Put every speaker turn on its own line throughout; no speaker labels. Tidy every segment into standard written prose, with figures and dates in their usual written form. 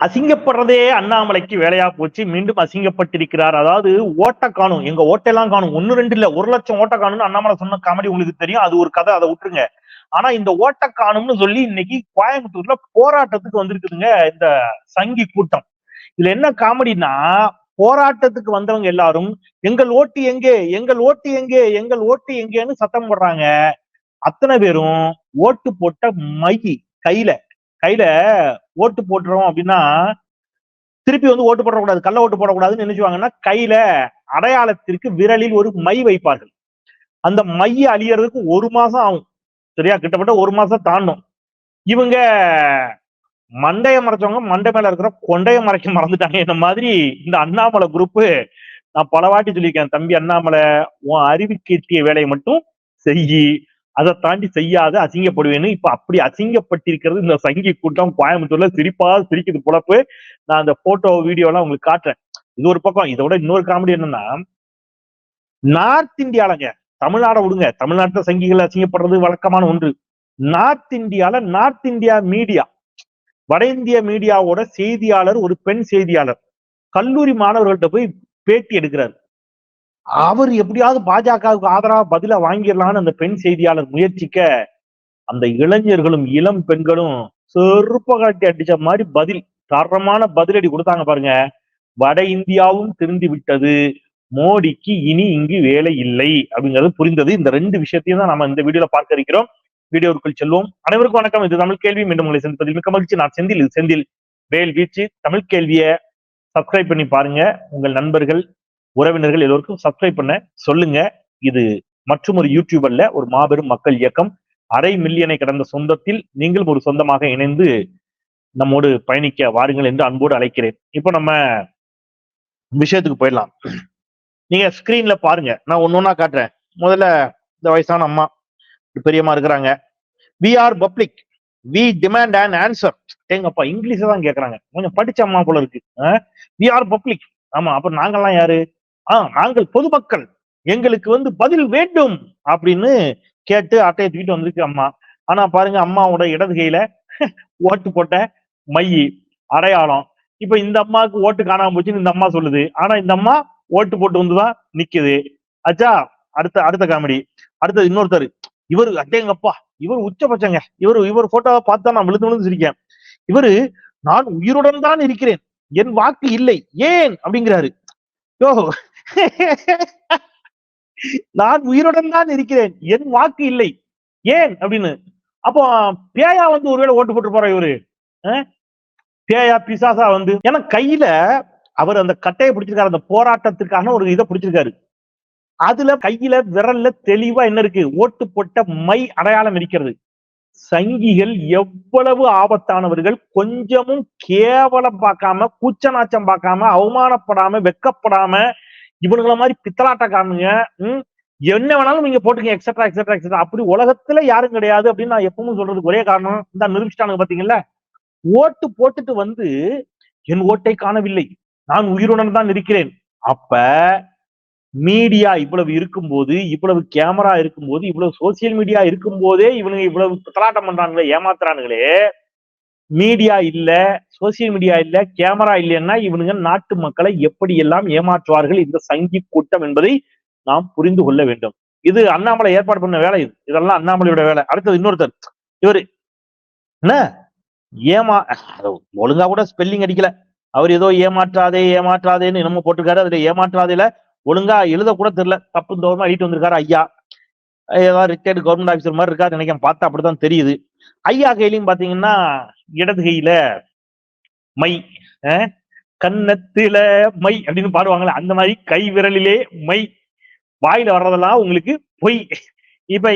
அசிங்கப்படுறதே அண்ணாமலைக்கு வேலையா போச்சு. மீண்டும் அசிங்கப்பட்டிருக்கிறார். அதாவது ஓட்ட காணும், எங்க ஓட்டெல்லாம் காணும், 1 2 இல்ல 1 லட்சம் ஓட்ட காணும்னு அண்ணாமலை சொன்ன காமெடி உங்களுக்கு தெரியும். அது ஒரு கதை, அதை விட்டுருங்க. ஆனா இந்த ஓட்ட காணும்னு சொல்லி இன்னைக்கு கோயம்புத்தூர்ல போராட்டத்துக்கு வந்திருக்குதுங்க இந்த சங்கி கூட்டம். இதுல என்ன காமெடினா, போராட்டத்துக்கு வந்தவங்க எல்லாரும் எங்கள் ஓட்டு எங்கே, எங்கள் ஓட்டு எங்கே, எங்கள் ஓட்டு எங்கேன்னு சத்தம் போடுறாங்க. அத்தனை பேரும் ஓட்டு போட்ட மை கையில கையில ஓட்டு போட்டுறோம் அப்படின்னா திருப்பி வந்து ஓட்டு போடக்கூடாது, கள்ள ஓட்டு போடக்கூடாதுன்னு நினைச்சுவாங்கன்னா கையில அடையாளத்திற்கு விரலில் ஒரு மை வைப்பார்கள். அந்த மைய அழியறதுக்கு 1 மாசம் ஆகும். சரியா, கிட்டத்தட்ட 1 மாசம் தாண்டும். இவங்க மண்டைய மறைச்சவங்க மண்டை மேல இருக்கிற கொண்டைய மறைக்க மறந்துட்டாங்க. இந்த மாதிரி இந்த அண்ணாமலை குரூப், நான் பல வாட்டி சொல்லியிருக்கேன், தம்பி அண்ணாமலை உன் அறிவுக்கு எட்டிய வேலையை மட்டும் செய்யி, அதை தாண்டி செய்யாத அசிங்கப்படுவேன்னு. இப்ப அப்படி அசிங்கப்பட்டிருக்கிறது இந்த சங்கி கூட்டம். கோயம்புத்தூர்ல சிரிப்பா சிரிக்குது பொழப்பு. நான் அந்த போட்டோ வீடியோ எல்லாம் உங்களுக்கு காட்டுறேன். இது ஒரு பக்கம். இதோட இன்னொரு காமெடி என்னன்னா, நார்த் இந்தியாலங்க, தமிழ்நாட விடுங்க, தமிழ்நாட்டுல சங்கிகள் அசிங்கப்படுறது வழக்கமான ஒன்று. நார்த் இந்தியால நார்த் இந்தியா மீடியா, வட இந்திய மீடியாவோட செய்தியாளர், ஒரு பெண் செய்தியாளர் கல்லூரி மாணவர்கள்ட்ட போய் பேட்டி எடுக்கிறார். அவர் எப்படியாவது பாஜகவுக்கு ஆதரவா பதிலா வாங்கிடலான்னு அந்த பெண் செய்தியாளர் முயற்சிக்க, அந்த இளைஞர்களும் இளம் பெண்களும் செருப்ப காட்டி அடிச்ச மாதிரி பதில், தரமான பதிலடி கொடுத்தாங்க பாருங்க. வட இந்தியாவும் திருந்தி விட்டது, மோடிக்கு இனி இங்கு வேலை இல்லை அப்படிங்கிறது புரிந்தது. இந்த 2 விஷயத்தையும் தான் நம்ம இந்த வீடியோல பார்க்க இருக்கிறோம். வீடியோவுக்குள் செல்வோம். அனைவருக்கும் வணக்கம். இது தமிழ் கேள்வி. மீண்டும் உங்களை சந்திப்பதில் மிக்க மகிழ்ச்சி. நான் செந்தில். இது செந்தில் வேல் வீச்சு. தமிழ் கேள்வியை சப்ஸ்கிரைப் பண்ணி பாருங்க. உங்கள் நண்பர்கள், உறவினர்கள் எல்லோருக்கும் சப்ஸ்கிரைப் பண்ண சொல்லுங்க. இது மற்றும் ஒரு யூடியூபர்ல ஒரு மாபெரும் மக்கள் இயக்கம். 1/2 மில்லியனை கடந்த சொந்தத்தில் நீங்களும் ஒரு சொந்தமாக இணைந்து நம்மோடு பயணிக்க வாருங்கள் என்று அன்போடு அழைக்கிறேன். இப்போ நம்ம விஷயத்துக்கு போயிடலாம். நீங்க ஸ்கிரீன்ல பாருங்க, நான் ஒன்னொன்னா காட்டுறேன். முதல்ல இந்த வயசான அம்மா பெரியம்மா இருக்கிறாங்க. We are public, we demand an answer. எங்கப்பா இங்கிலீஷ் தான் கேட்கறாங்க, கொஞ்சம் படிச்ச அம்மா போல இருக்கு. We are public. ஆமா, அப்ப நாங்கெல்லாம் யாரு? நாங்கள் பொதுமக்கள், எங்களுக்கு வந்து பதில் வேண்டும் அப்படின்னு கேட்டு அட்டையை தூக்கிட்டு வந்திருக்கு அம்மா. ஆனா பாருங்க, அம்மாவோட இடது கையில ஓட்டு போட்ட மை அடையாளம். இப்ப இந்த அம்மாவுக்கு ஓட்டு காணாம போச்சுன்னு இந்த அம்மா சொல்லுது. ஆனா இந்த அம்மா ஓட்டு போட்டு வந்துதான் நிக்குது. அச்சா, அடுத்த காமெடி. அடுத்தது இன்னொருத்தர், இவரு அட்டேங்கப்பா, இவர் உச்சபட்சங்க. இவர் போட்டோவை பார்த்தா நான் விழுந்து விழுந்து சிரிக்கேன். இவரு, நான் உயிருடன் தான் இருக்கிறேன், என் வாக்கு இல்லை, ஏன் அப்படிங்கிறாரு. யோ, நான் உயிருடன் தான் இருக்கிறேன், என் வாக்கு இல்லை, ஏன் அப்படின்னு. அப்போ பேயா வந்து ஒருவேளை ஓட்டு போட்டு போற இவரு, பேயா பிசாசா வந்து, ஏன்னா கையில அவர் அந்த கட்டையை பிடிச்சிருக்காரு, அந்த போராட்டத்திற்கான ஒரு இதை பிடிச்சிருக்காரு. அதுல கையில விரல்ல தெளிவா என்ன இருக்கு? ஓட்டு போட்ட மை அடையாளம் இருக்கிறது. சங்கிகள் எவ்வளவு ஆபத்தானவர்கள், கொஞ்சமும் கேவலம் பார்க்காம, கூச்ச நாச்சம் பார்க்காம, அவமானப்படாம, வெக்கப்படாம, இவனுங்களை மாதிரி பித்தலாட்டக்காரனுங்க என்ன வேணாலும் நீங்க போட்டுங்க, எக்ஸெட்ரா எக்ஸெட்ரா எக்ஸெட்ரா. அப்படி உலகத்துல யாரும் கிடையாது அப்படின்னு நான் எப்பவும் சொல்றதுக்கு ஒரே காரணம், இந்த நிரூபிச்சிட்டானுங்க பாத்தீங்களா. ஓட்டு போட்டுட்டு வந்து என் ஓட்டை காணவில்லை, நான் உயிருடன் தான் இருக்கிறேன். அப்ப மீடியா இவ்வளவு இருக்கும்போது, இவ்வளவு கேமரா இருக்கும்போது, இவ்வளவு சோசியல் மீடியா இருக்கும் போதே இவனுங்க இவ்வளவு தலாட்டம் பண்றாங்களே, ஏமாத்துறானுங்களே. மீடியா இல்ல, சோசியல் மீடியா இல்ல, கேமரா இல்லைன்னா இவனுங்க நாட்டு மக்களை எப்படி எல்லாம் ஏமாற்றுவார்கள் இந்த சங்கி கூட்டம் என்பதை நாம் புரிந்து கொள்ள வேண்டும். இது அண்ணாமலை ஏற்பாடு பண்ண வேலை. இதெல்லாம் அண்ணாமலையோட வேலை. அடுத்தது இன்னொருத்தர், இவரு என்ன ஒழுங்கா கூட ஸ்பெல்லிங் அடிக்கல. அவர் ஏதோ ஏமாற்றாதே ஏமாற்றாதேன்னு என்னமோ போட்டிருக்காரு. அதுல ஏமாற்றாதேல ஒழுங்கா எழுத கூட தெரியல, தப்பு தோறமா எழுதிட்டு வந்திருக்காரு ஐயா. ஏதாவது ரிட்டையர்டு கவர்மெண்ட் ஆபீசர் மாதிரி இருக்காரு நினைக்கிறேன், பார்த்தா அப்படிதான் தெரியுது. ஐயா கையிலையும் பாத்தீங்கன்னா இடது கையில மை, கன்னத்தில மை அப்படின்னு பாடுவாங்களே, அந்த மாதிரி கை விரலிலே மை, வாயில வர்றதெல்லாம் உங்களுக்கு பொய். இப்ப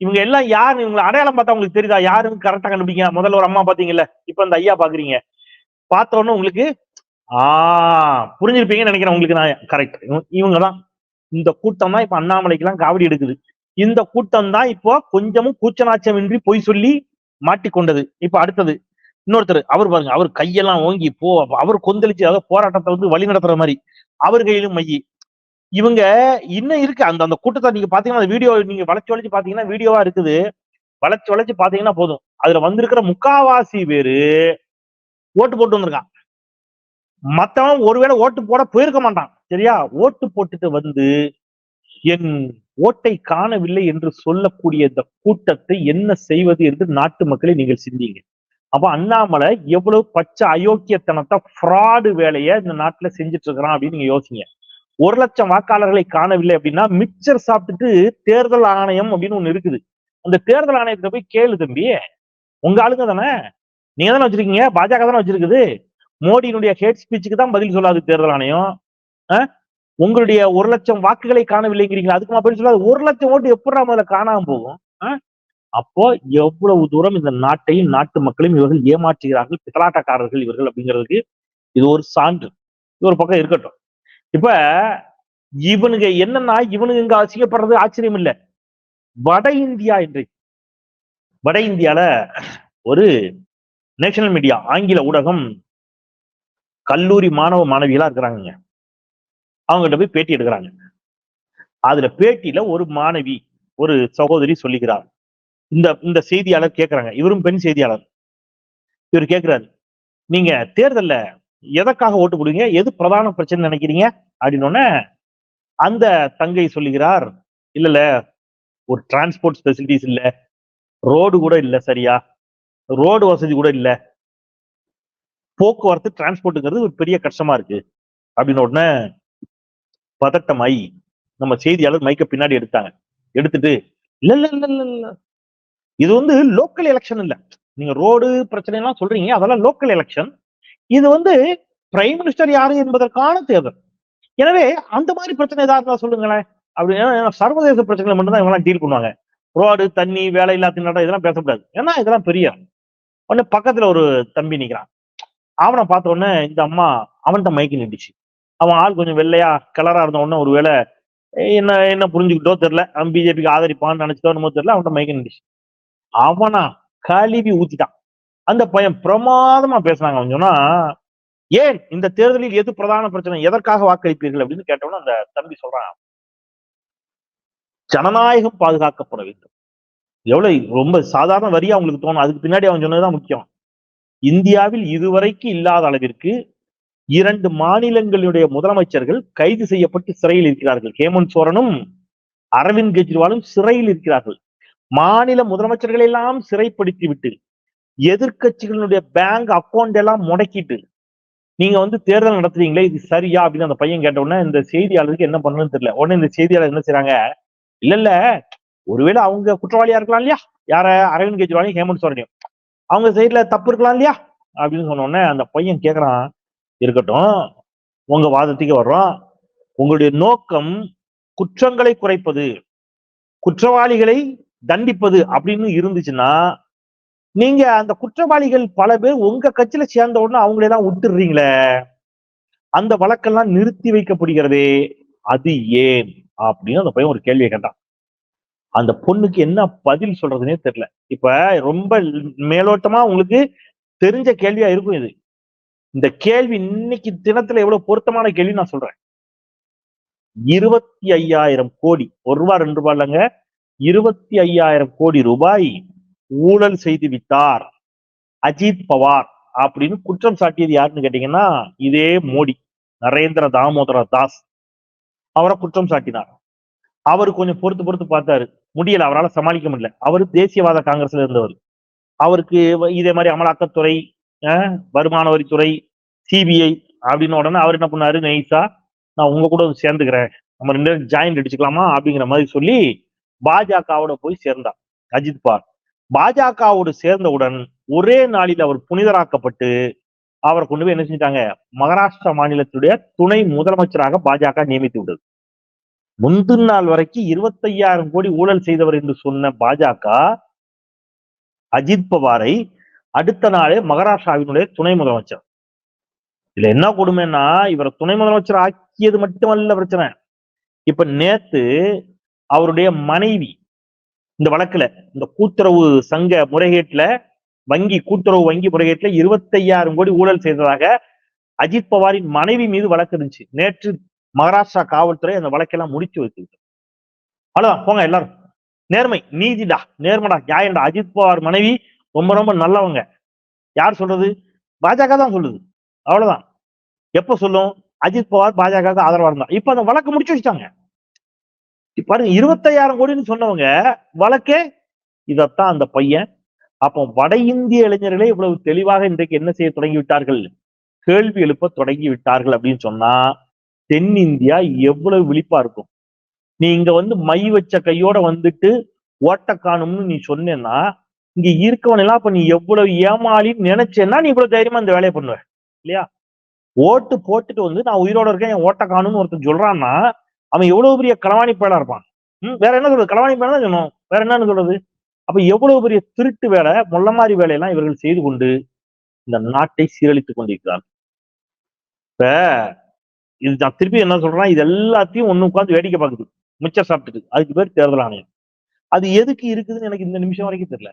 இவங்க எல்லாம் யாரு, இவங்களை அடையாளம் பார்த்தா உங்களுக்கு தெரியுதா யாருன்னு கரெக்டா கண்டுபிடிங்க. முதல்ல ஒரு அம்மா பாத்தீங்கல்ல, இப்ப இந்த ஐயா பாக்குறீங்க, பார்த்த உடனே உங்களுக்கு புரிஞ்சிருப்பீங்கன்னு நினைக்கிறேன். உங்களுக்கு நான் கரெக்ட், இவங்கதான். இந்த கூட்டம் தான் இப்ப அண்ணாமலைக்கு எல்லாம் காவடி எடுக்குது. இந்த கூட்டம் தான் இப்போ கொஞ்சமும் கூச்சநாச்சமின்றி பொய் சொல்லி மாட்டிக்கொண்டது. இப்ப அடுத்தது இன்னொருத்தர், அவர் பாருங்க, அவர் கையெல்லாம் ஓங்கி அவர் கொந்தளிச்சு, அதாவது போராட்டத்தை வந்து வழி நடத்துற மாதிரி, அவர் கையிலும் மையி. இவங்க இன்னும் இருக்கு அந்த கூட்டத்தை நீங்க பாத்தீங்கன்னா, அந்த வீடியோ நீங்க வளைச்சு வளைச்சு பாத்தீங்கன்னா வீடியோவா இருக்குது. வளைச்சு வளைச்சு பாத்தீங்கன்னா போதும், அதுல வந்திருக்கிற முக்காவாசி பேரு ஓட்டு போட்டு வந்திருக்கான். மத்தவன் ஒருவேளை ஓட்டு போட போயிருக்க மாட்டான். சரியா? ஓட்டு போட்டுட்டு வந்து என் ஓட்டை காணவில்லை என்று சொல்லக்கூடிய இந்த கூட்டத்தை என்ன செய்வது என்று நாட்டு மக்களை நீங்கள் சிந்திங்க. அப்ப அண்ணாமலை எவ்வளவு பச்சை அயோக்கியத்தனத்தை ஃப்ராடு வேலையை இந்த நாட்டுல செஞ்சுட்டு இருக்கிறான் அப்படின்னு நீங்க யோசிங்க. 1,00,000 வாக்காளர்களை காணவில்லை அப்படின்னா மிக்சர் சாப்பிட்டுட்டு தேர்தல் ஆணையம் அப்படின்னு ஒண்ணு இருக்குது. அந்த தேர்தல் ஆணையத்தை போய் கேளு தம்பி. உங்க ஆளுங்க தானே, நீங்க தானே வச்சிருக்கீங்க, பாஜக தானே வச்சிருக்குது. மோடியினுடைய ஹேட் ஸ்பீச்சுக்கு தான் பதில் சொல்லாது தேர்தல் ஆணையம். உங்களுடைய 1,00,000 வாக்குகளை காணவில்லைங்கிறீங்களா, அதுக்குமா பதில் சொல்லாது? 1,00,000 ஓட்டு எப்படா முதல்ல காணாம போகும்? அப்போ எவ்வளவு தூரம் இந்த நாட்டையும் நாட்டு மக்களையும் இவர்கள் ஏமாற்றுகிறார்கள், பித்தலாட்டக்காரர்கள் இவர்கள் அப்படிங்கிறதுக்கு இது ஒரு சான்று. இது ஒரு பக்கம் இருக்கட்டும். இப்ப இவனுங்க என்னன்னா, இவனுங்க இங்க அசிங்கப்படுறது ஆச்சரியம் இல்ல. வட இந்தியா இன்றைக்கு வட இந்தியால ஒரு நேஷனல் மீடியா ஆங்கில ஊடகம் கல்லூரி மாணவ மாணவிகளா இருக்கிறாங்க. அவங்ககிட்ட போய் பேட்டி எடுக்கிறாங்க. அதுல பேட்டியில ஒரு மாணவி, ஒரு சகோதரி சொல்லுகிறார். இந்த செய்தியாளர் கேட்கிறாங்க, இவரும் பெண் செய்தியாளர். இவர் கேட்கிறாரு, நீங்க தேர்தல்ல எதற்காக ஓட்டு போடுவீங்க, எது பிரதான பிரச்சனை நினைக்கிறீங்க அப்படின்னு அந்த தங்கை சொல்லுகிறார், இல்ல ஒரு டிரான்ஸ்போர்ட் ஃபெசிலிட்டிஸ் இல்ல, ரோடு கூட இல்ல, சரியா ரோடு வசதி கூட இல்ல, போக்குவரத்து டிரான்ஸ்போர்ட்டுங்கிறது ஒரு பெரிய கஷ்டமா இருக்கு அப்படின்னு பதட்டமாயி நம்ம செய்தியாளர் மைக்க பின்னாடி எடுத்தாங்க. எடுத்துட்டு இல்ல இல்ல இல்ல இல்ல இல்ல இது வந்து லோக்கல் எலெக்ஷன் இல்ல, நீங்க ரோடு பிரச்சனை எல்லாம் சொல்றீங்க, அதெல்லாம் லோக்கல் எலெக்ஷன். இது பிரைம் மினிஸ்டர் யாரு என்பதற்கான தேர்தல். எனவே அந்த மாதிரி பிரச்சனை ஏதாவது சொல்லுங்களேன் அப்படின்னு. சர்வதேச பிரச்சனை மட்டும்தான் இவங்க டீல் பண்ணுவாங்க. ரோடு, தண்ணி, வேலை இல்லா திண்டாட்டம் இதெல்லாம் பேசக்கூடாது, ஏன்னா இதெல்லாம் பெரிய. உடனே பக்கத்துல ஒரு தம்பி நிக்கிறான். அவனை பார்த்த உடனே இந்த அம்மா அவன்கிட்ட மைக்கு நின்றுச்சு. அவன் ஆள் கொஞ்சம் வெள்ளையா கலரா இருந்த உடனே ஒருவேளை என்ன என்ன புரிஞ்சுக்கிட்டோ தெரியல, அவன் பிஜேபிக்கு ஆதரிப்பான்னு நினைச்சிட்டோ என்னமோ தெரியல, அவன்கிட்ட மைக்கு நின்றுச்சு. அவனா கழுவி ஊத்திட்டான். அந்த பையன் பிரமாதமா பேசினாங்க. அவன் சொன்னா, ஏன் இந்த தேர்தலில் எது பிரதான பிரச்சனை, எதற்காக வாக்களிப்பீர்கள் அப்படின்னு கேட்டோம்னா அந்த தம்பி சொல்றான், ஜனநாயகம் பாதுகாக்கப்பட வேண்டும். எவ்வளவு ரொம்ப சாதாரண வரியா அவங்களுக்கு தோணும், அதுக்கு பின்னாடி அவன் சொன்னதுதான் முக்கியம். இந்தியாவில் இதுவரைக்கும் இல்லாத அளவிற்கு 2 மாநிலங்களுடைய முதலமைச்சர்கள் கைது செய்யப்பட்டு சிறையில் இருக்கிறார்கள். ஹேமந்த் சோரனும் அரவிந்த் கெஜ்ரிவாலும் சிறையில் இருக்கிறார்கள். மாநில முதலமைச்சர்கள் எல்லாம் சிறைப்படுத்தி விட்டு, எதிர்கட்சிகளுடைய பேங்க் அக்கௌண்ட் எல்லாம் முடக்கிட்டு நீங்க தேர்தல் நடத்துறீங்களே, இது சரியா அப்படின்னு அந்த பையன் கேட்ட உடனே இந்த செய்தியாளருக்கு என்ன பண்ணணும்னு தெரியல. உடனே இந்த செய்தியாளர் என்ன செய்யறாங்க, இல்ல ஒருவேளை அவங்க குற்றவாளியா இருக்கலாம் இல்லையா, யார அரவிந்த் கெஜ்ரிவாலையும் ஹேமந்த் சோரனையும், அவங்க சைட்ல தப்பு இருக்கலாம் இல்லையா அப்படின்னு சொன்ன உடனே அந்த பையன் கேட்கறான், இருக்கட்டும், உங்க வாதத்துக்கு வர்றோம், உங்களுடைய நோக்கம் குற்றங்களை குறைப்பது, குற்றவாளிகளை தண்டிப்பது அப்படின்னு இருந்துச்சுன்னா, நீங்க அந்த குற்றவாளிகள் பல பேர் உங்க கட்சியில சேர்ந்த உடனே அவங்களெல்லாம் விட்டுடுறீங்களே, அந்த வழக்கெல்லாம் நிறுத்தி வைக்கப்படுகிறதே, அது ஏன் அப்படின்னு அந்த பையன் ஒரு கேள்வியை கேட்டான். அந்த பொண்ணுக்கு என்ன பதில் சொல்றதுன்னே தெரியல. இப்ப ரொம்ப மேலோட்டமா உங்களுக்கு தெரிஞ்ச கேள்வியா இருக்கும் இது. இந்த கேள்வி இன்னைக்கு தினத்துல எவ்வளவு பொருத்தமான கேள்வி நான் சொல்றேன். 25,000 கோடி, ₹1 2 இல்லைங்க, 25,000 கோடி ரூபாய் ஊழல் செய்து விட்டார் அஜித் பவார் அப்படின்னு குற்றம் சாட்டியது யாருன்னு கேட்டீங்கன்னா, இதே மோடி, நரேந்திர தாமோதர தாஸ் அவரை குற்றம் சாட்டினார். அவரு கொஞ்சம் பொறுத்து பார்த்தாரு, முடியல, அவரால் சமாளிக்க முடியல. அவரு தேசியவாத காங்கிரஸ்ல இருந்தவர். அவருக்கு இதே மாதிரி அமலாக்கத்துறை, வருமான வரித்துறை, சிபிஐ அப்படின்னு உடனே அவர் என்ன பண்ணாரு, நைஸா நான் உங்க கூட சேர்ந்துக்கிறேன், நம்ம 2 பேரும் ஜாயிண்ட் அடிச்சுக்கலாமா அப்படிங்கிற மாதிரி சொல்லி பாஜகவோட போய் சேர்ந்தார் அஜித் பவார். பாஜகவோடு சேர்ந்தவுடன் ஒரே நாளில் அவர் புனிதராக்கப்பட்டு அவரை கொண்டு போய் என்ன செஞ்சிட்டாங்க, மகாராஷ்டிரா மாநிலத்துடைய துணை முதலமைச்சராக பாஜக நியமித்து விட்டது. முந்தின நாள் வரைக்கும் 25,000 கோடி ஊழல் செய்தவர் என்று சொன்ன பாஜக அஜித் பவாரை அடுத்த நாளே மகாராஷ்டிராவினுடைய துணை முதலமைச்சர். இதுல என்ன கொடுமைன்னா, இவரை துணை முதலமைச்சர் ஆக்கியது மட்டுமல்ல பிரச்சனை. இப்ப நேத்து அவருடைய மனைவி இந்த வழக்குல, இந்த கூட்டுறவு சங்க முறைகேட்டுல, கூட்டுறவு வங்கி முறைகேட்டுல 25,000 கோடி ஊழல் செய்ததாக அஜித் பவாரின் மனைவி மீது வழக்கு இருந்துச்சு. நேற்று மகாராஷ்டிரா காவல்துறை அந்த வழக்கெல்லாம் முடிச்சு வச்சுக்கிட்டு, அவ்வளவுதான் போங்க எல்லாரும், நேர்மை நீதிடா, நேர்மடா, நியாயம்டா. அஜித் பவார் மனைவி ரொம்ப ரொம்ப நல்லவங்க. யார் சொல்றது, பாஜக தான் சொல்லுது. அவ்வளவுதான். எப்ப சொல்லும்? அஜித் பவார் பாஜக ஆதரவா இருந்தா. இப்ப அந்த வழக்கு முடிச்சு வச்சுட்டாங்க. பாருங்க, 25,000 கோடின்னு சொன்னவங்க வழக்கே இதத்தான் அந்த பையன். அப்போ வட இந்திய இளைஞர்களே இவ்வளவு தெளிவாக இன்றைக்கு என்ன செய்ய தொடங்கி விட்டார்கள்? கேள்வி எழுப்ப தொடங்கி விட்டார்கள் அப்படின்னு சொன்னா தென்னிந்தியா எவ்வளவு விழிப்பா இருக்கும். நீ இங்க மை வச்ச கையோட வந்துட்டு ஓட்ட காணும்னு நீ சொன்னேன்னா இங்க இருக்கவன் எல்லாம் அப்ப நீ எவ்வளவு ஏமாளின்னு நினைச்சேன்னா நீ இவ்வளவு தைரியமா இந்த வேலையை பண்ணுவ இல்லையா? ஓட்டு போட்டுட்டு நான் உயிரோட இருக்கேன், என் ஓட்ட காணும்னு ஒருத்தன் சொல்றான்னா அவன் எவ்வளவு பெரிய களவாணி பயலா இருப்பான். வேற என்ன சொல்றது? களவாணி பயலா தான் சொன்னோம், வேற என்னன்னு சொல்றது? அப்ப எவ்வளவு பெரிய திருட்டு வேலை, முள்ள மாதிரி வேலையெல்லாம் இவர்கள் செய்து கொண்டு இந்த நாட்டை சீரழித்துக் கொண்டிருக்கிறார். இப்ப இது நான் திருப்பி என்ன சொல்றேன், இது எல்லாத்தையும் ஒண்ணு உட்காந்து வேடிக்கை பார்க்குது, மிச்சர் சாப்பிட்டுது. அதுக்கு பேர் தேர்தல் ஆணையம். அது எதுக்கு இருக்குதுன்னு எனக்கு இந்த நிமிஷம் வரைக்கும் தெரியல.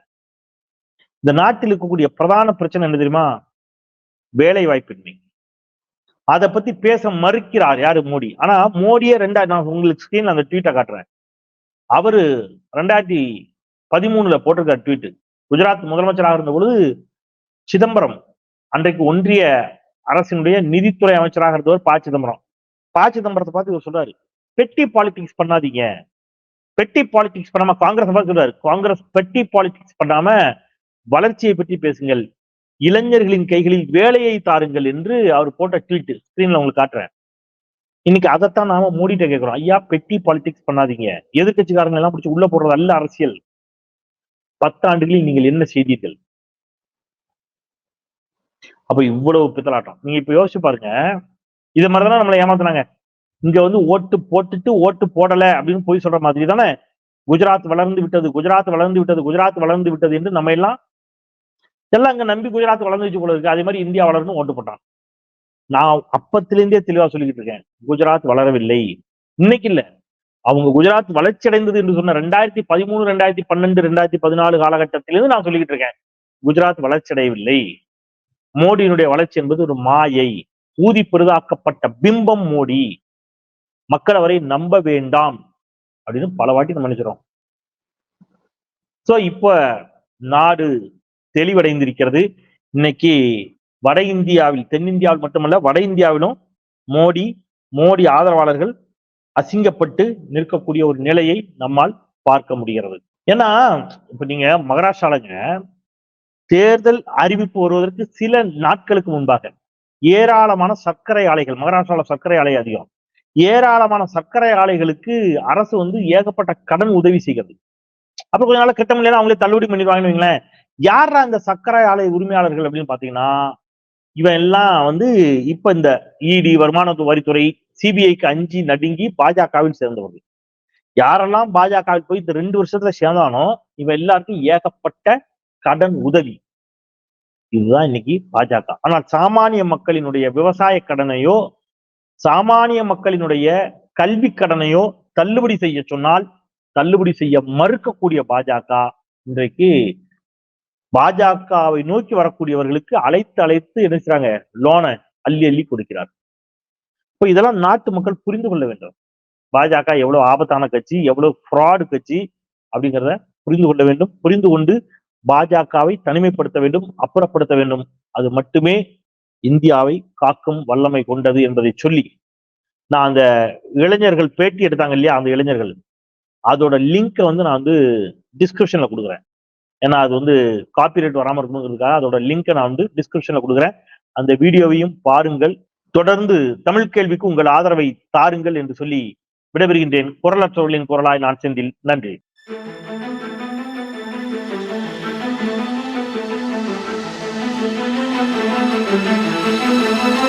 இந்த நாட்டில் இருக்கக்கூடிய பிரதான பிரச்சனை என்ன தெரியுமா? வேலை வாய்ப்பின்மை. அதை பத்தி பேச மறுக்கிறார் யாரு? மோடி. ஆனா மோடியே நான் உங்களுக்கு ஸ்கிரீன்ல அந்த ட்வீட்டை காட்டுறேன். அவரு 2013 போட்டிருக்காரு ட்வீட். குஜராத் முதலமைச்சராக இருந்த பொழுது சிதம்பரம், அன்றைக்கு ஒன்றிய அரசினுடைய நிதித்துறை அமைச்சராக இருந்தவர் ப. சிதம்பரம். ப. சிதம்பரத்தை பார்த்து இவர் சொல்றாரு, பெட்டி பாலிடிக்ஸ் பண்ணாதீங்க. பெட்டி பாலிடிக்ஸ் பண்ணாம காங்கிரஸ் பார்த்து சொல்றாரு, காங்கிரஸ் பெட்டி பாலிடிக்ஸ் பண்ணாம வளர்ச்சியை பற்றி பேசுங்கள், இளைஞர்களின் கைகளில் வேலையை தாருங்கள் என்று அவர் போட்ட ட்வீட் ஸ்கிரீன்ல உங்களுக்கு காட்டுறேன். இன்னைக்கு அதைத்தான் நாம மூடிட்ட கேட்கிறோம். ஐயா, பெட்டி பாலிடிக்ஸ் பண்ணாதீங்க. எதிர்கட்சிக்காரங்க எல்லாம் பிடிச்சி உள்ள போடுறது அல்ல அரசியல். 10 ஆண்டுகளில் நீங்கள் என்ன செய்தீர்கள்? அப்ப இவ்வளவு பித்தலாட்டம். நீங்க இப்ப யோசிச்சு பாருங்க. இது மாதிரிதானே நம்மளை ஏமாத்தினாங்க. இங்க ஓட்டு போட்டுட்டு ஓட்டு போடல அப்படின்னு போய் சொல்ற மாதிரி தானே குஜராத் வளர்ந்து விட்டது, குஜராத் வளர்ந்து விட்டது, குஜராத் வளர்ந்து விட்டது என்று நம்ம எல்லாம் அங்க நம்பி குஜராத் வளர்ந்து வச்சு போல இருக்கு. அதே மாதிரி இந்தியா வளர்ந்து ஓட்டு போட்டான். நான் அப்பத்திலிருந்தே தெளிவா சொல்லிக்கிட்டு இருக்கேன், குஜராத் வளரவில்லை. இன்னைக்கு இல்ல, அவங்க குஜராத் வளர்ச்சி அடைந்தது என்று சொன்ன 2013, 2012, 2014 காலகட்டத்திலிருந்து நான் சொல்லிக்கிட்டு இருக்கேன், குஜராத் வளர்ச்சி அடையவில்லை. மோடியினுடைய வளர்ச்சி என்பது ஒரு மாயை, ஊதி பெரிதாக்கப்பட்ட பிம்பம் மோடி. மக்கள் அவரை நம்ப வேண்டாம் அப்படின்னு பல வாட்டி நம்ம நினைக்கிறோம். சோ இப்ப நாடு தெளிவடைந்திருக்கிறது. இன்னைக்கு வட இந்தியாவில், தென்னிந்தியாவில் மட்டுமல்ல வட இந்தியாவிலும் மோடி ஆதரவாளர்கள் அசிங்கப்பட்டு நிற்கக்கூடிய ஒரு நிலையை நம்மால் பார்க்க முடிகிறது. ஏன்னா இப்ப நீங்க மகாராஷ்டிராலங்க தேர்தல் அறிவிப்பு வருவதற்கு சில நாட்களுக்கு முன்பாக ஏராளமான சர்க்கரை ஆலைகள், மகாராஷ்டிரால சர்க்கரை ஆலை அதிகம், ஏராளமான சர்க்கரை ஆலைகளுக்கு அரசு ஏகப்பட்ட கடன் உதவி செய்கிறது. அப்ப கொஞ்ச நாள் கிட்ட முடியல, அவங்களே தள்ளுபடி பண்ணிடுவாங்கன்னு வைங்களேன். யாரா இந்த சர்க்கரை ஆலை உரிமையாளர்கள் அப்படின்னு பாத்தீங்கன்னா, இவன் எல்லாம் இப்ப இந்த இடி, வருமான வரித்துறை, சிபிஐக்கு அஞ்சி நடுங்கி பாஜகவில் சேர்ந்தவர்கள். யாரெல்லாம் பாஜகவில் போய் இந்த 2 வருஷத்துல சேர்ந்தானோ இவன் எல்லாருக்கும் ஏகப்பட்ட கடன் உதவி. இதுதான் இன்னைக்கு பாஜக. ஆனால் சாமானிய மக்களினுடைய விவசாய கடனையோ, சாமானிய மக்களினுடைய கல்வி கடனையோ தள்ளுபடி செய்ய சொன்னால் தள்ளுபடி செய்ய மறுக்கக்கூடிய பாஜக இன்றைக்கு பாஜகவை நோக்கி வரக்கூடியவர்களுக்கு அழைத்து என்ன செய்றாங்க, லோனை அள்ளி கொடுக்கிறார். இப்ப இதெல்லாம் நாட்டு மக்கள் புரிந்து கொள்ள வேண்டும். பாஜக எவ்வளவு ஆபத்தான கட்சி, எவ்வளவு ஃப்ராடு கட்சி அப்படிங்கிறத புரிந்து கொள்ள வேண்டும். புரிந்து கொண்டு பாஜகவை தனிமைப்படுத்த வேண்டும், அப்புறப்படுத்த வேண்டும். அது மட்டுமே இந்தியாவை காக்கும் வல்லமை கொண்டது என்பதை சொல்லி, நான் அந்த இளைஞர்கள் பேட்டி எடுத்தாங்க இல்லையா, அந்த இளைஞர்கள் அதோட லிங்கை நான் டிஸ்கிரிப்ஷன்ல கொடுக்குறேன். ஏன்னா அது காப்பிரைட் வராம இருக்கணுங்கிறதுக்காக அதோட லிங்கை நான் டிஸ்கிரிப்ஷன்ல கொடுக்குறேன். அந்த வீடியோவையும் பாருங்கள். தொடர்ந்து தமிழ் கேள்விக்கு உங்கள் ஆதரவை தாருங்கள் என்று சொல்லி விடைபெறுகின்றேன். குரலற்றவர்களின் குரலாய் நான் செந்தில். நன்றி.
Thank you.